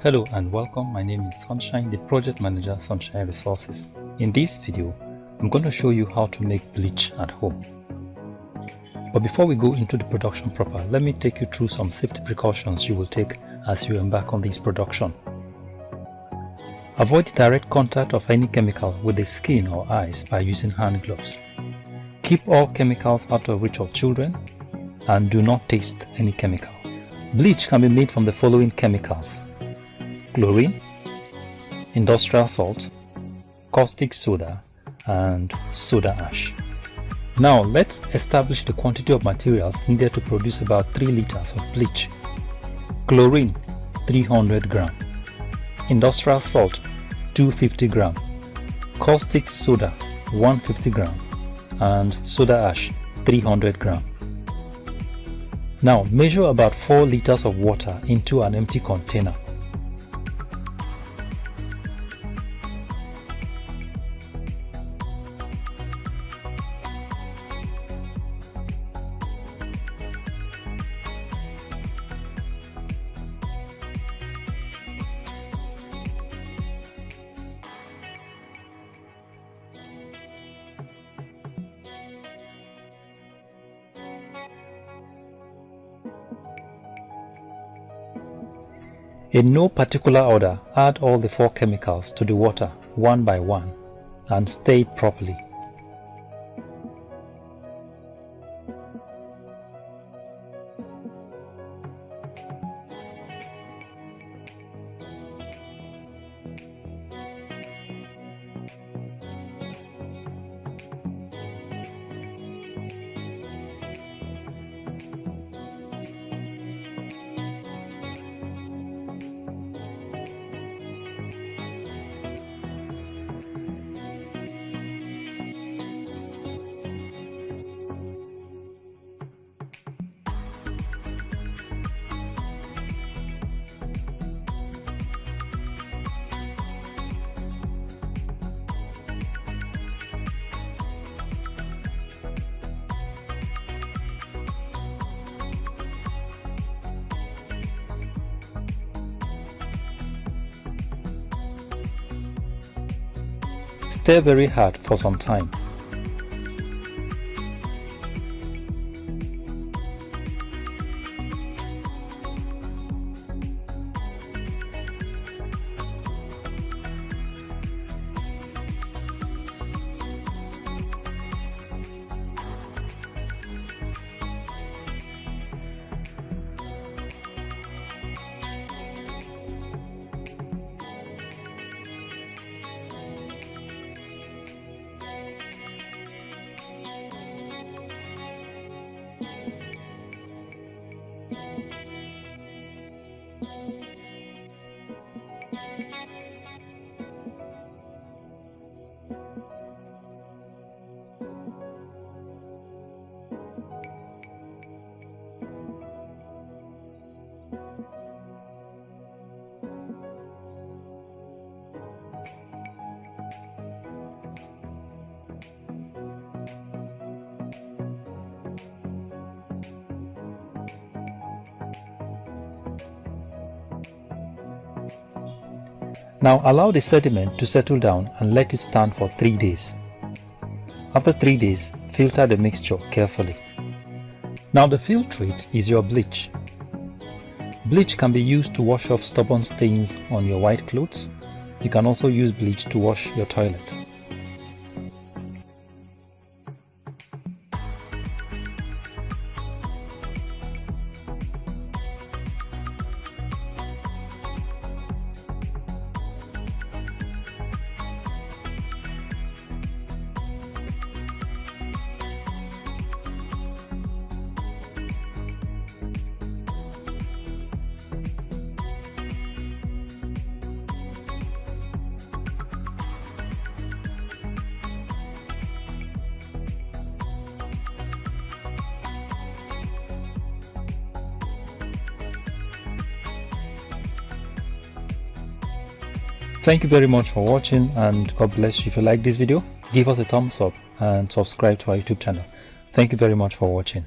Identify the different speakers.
Speaker 1: Hello and welcome. My name is Sunshine, the project manager, Sunshine Resources. In this video, I'm going to show you how to make bleach at home. But before we go into the production proper, let me take you through some safety precautions you will take as you embark on this production. Avoid direct contact of any chemical with the skin or eyes by using hand gloves. Keep all chemicals out of reach of children and do not taste any chemical. Bleach can be made from the following chemicals: chlorine, industrial salt, caustic soda, and soda ash. Now let's establish the quantity of materials needed to produce about 3 liters of bleach. Chlorine 300 gram, industrial salt 250 gram, caustic soda 150 gram, and soda ash 300 gram. Now measure about 4 liters of water into an empty container. In no particular order, add all the 4 chemicals to the water one by one and stir it properly. Stir very hard for some time. Now allow the sediment to settle down and let it stand for 3 days. After 3 days, filter the mixture carefully. Now the filtrate is your bleach. Bleach can be used to wash off stubborn stains on your white clothes. You can also use bleach to wash your toilet. Thank you very much for watching, and God bless you. If you like this video, give us a thumbs up and subscribe to our YouTube channel. Thank you very much for watching.